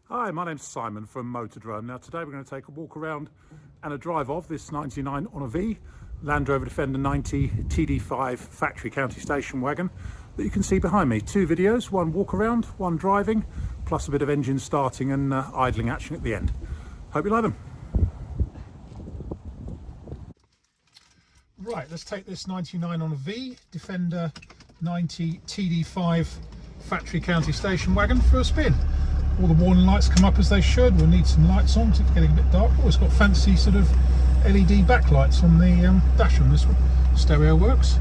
Hi, my name's Simon from Motordrome. Now today we're going to take a walk around and a drive of this 99 on a V Land Rover Defender 90 TD5 factory county station wagon that you can see behind me. Two videos, one walk around, one driving, plus a bit of engine starting and idling action at the end. Hope you like them. Right, let's take this 99 on a V Defender 90 TD5 factory county station wagon for a spin. All the warning lights come up as they should. We'll need some lights on because it's getting a bit dark. Oh, it's got fancy sort of LED backlights on the dash on this one. Stereo works.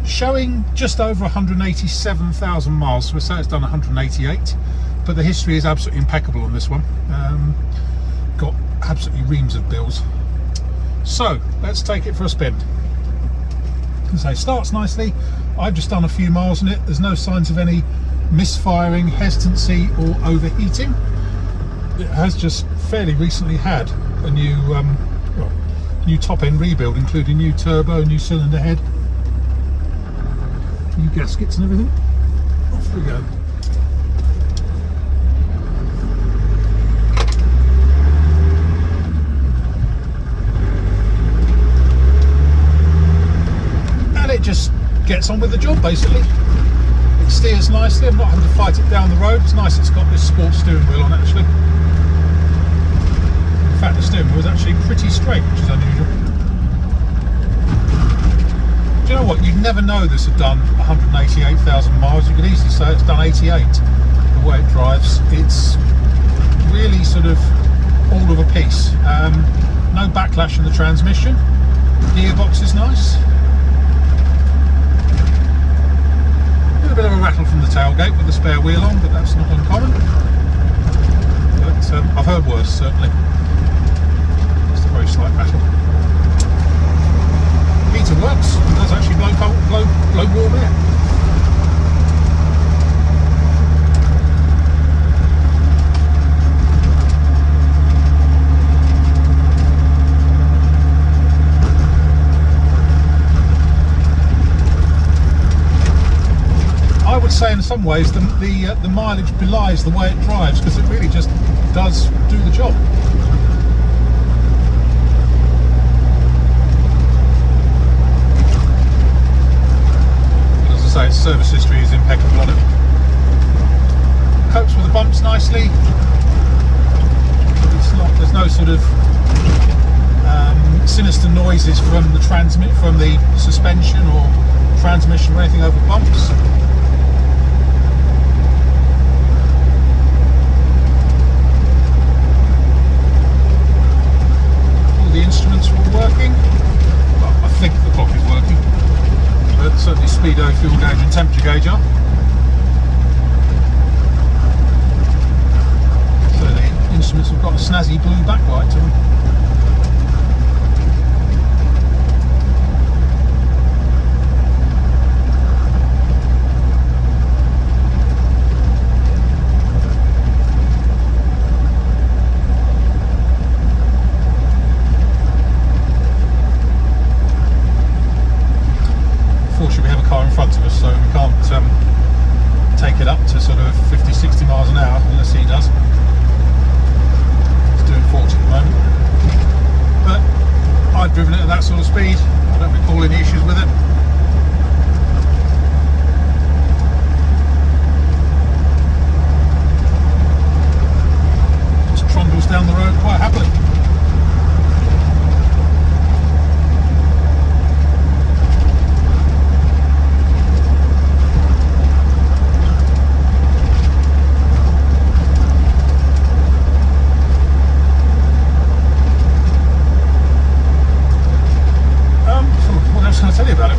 Showing just over 187,000 miles, so we say it's done 188, but the history is absolutely impeccable on this one. Got absolutely reams of bills. So let's take it for a spin. As I say, starts nicely. I've just done a few miles on it. There's no signs of any misfiring, hesitancy or overheating. It has just fairly recently had a new new top end rebuild, including new turbo, new cylinder head, new gaskets and everything. Off we go. And it just gets on with the job basically. It steers nicely. I'm not having to fight it down the road. It's nice it's got this sports steering wheel on actually. In fact, the steering wheel is actually pretty straight, which is unusual. Do you know what? You'd never know this had done 188,000 miles. You could easily say it's done 88 the way it drives. It's really sort of all of a piece. No backlash in the transmission. Gearbox is nice. A bit of a rattle from the tailgate with the spare wheel on, but that's not uncommon. But I've heard worse, certainly. Just a very slight rattle. Heater works and does actually blow warm air. I would say in some ways the mileage belies the way it drives, because it really just does do the job. But as I say, its service history is impeccable on it. Copes with the bumps nicely. There's no sort of sinister noises from the suspension or transmission or anything over bumps. The instruments are all working. Well, I think the clock is working, but certainly speedo, fuel gauge and temperature gauge are. So the instruments have got a snazzy blue backlight to them. Fortunately we have a car in front of us, so we can't take it up to sort of 50-60 miles an hour unless he does. He's doing 40 at the moment, but I've driven it at that sort of speed. I don't recall any issues with it. Just trundles down the road quite happily. Tell you about it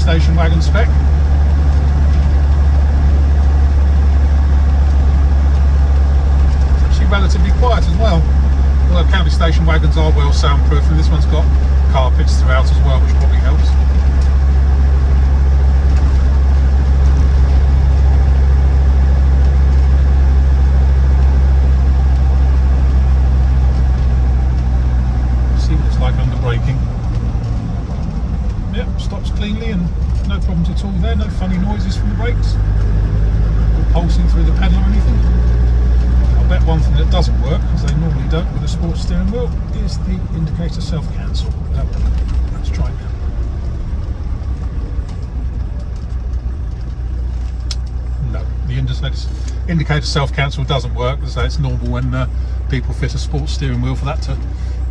station wagon spec. It's actually relatively quiet as well. Although county station wagons are well soundproof, and this one's got carpets throughout as well, which probably helps. See what it's like under braking. Yep, stops cleanly and no problems at all there, no funny noises from the brakes, or pulsing through the pedal or anything. I bet one thing that doesn't work, as they normally don't with a sports steering wheel, is the indicator self-cancel. Let's try it now. No, the indicator self-cancel doesn't work, so it's normal when people fit a sports steering wheel for that to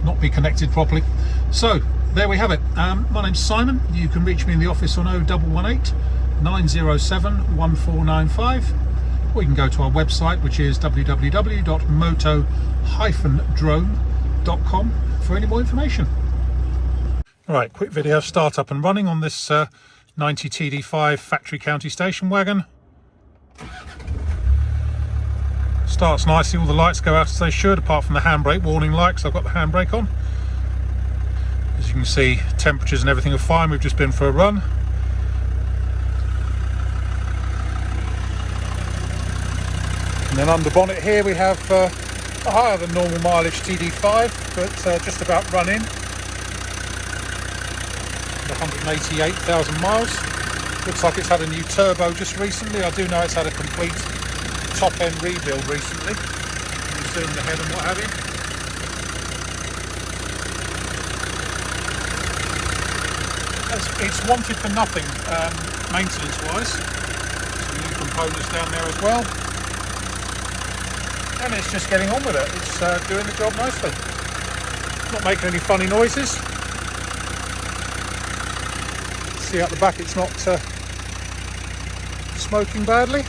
not be connected properly. So there we have it. My name's Simon. You can reach me in the office on 0118 907 1495. Or you can go to our website, which is www.moto-drone.com for any more information. All right, quick video, start up and running on this 90 TD5 factory county station wagon. Starts nicely, all the lights go out as they should, apart from the handbrake warning light, because I've got the handbrake on. As you can see, temperatures and everything are fine. We've just been for a run. And then under bonnet here we have a higher than normal mileage TD5, but just about run in. 188,000 miles. Looks like it's had a new turbo just recently. I do know it's had a complete top end rebuild recently. Doing the head and what have you. It's wanted for nothing maintenance wise. Some new components down there as well. And it's just getting on with it. It's doing the job nicely. Not making any funny noises. See out the back, it's not smoking badly.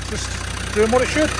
Just doing what it should.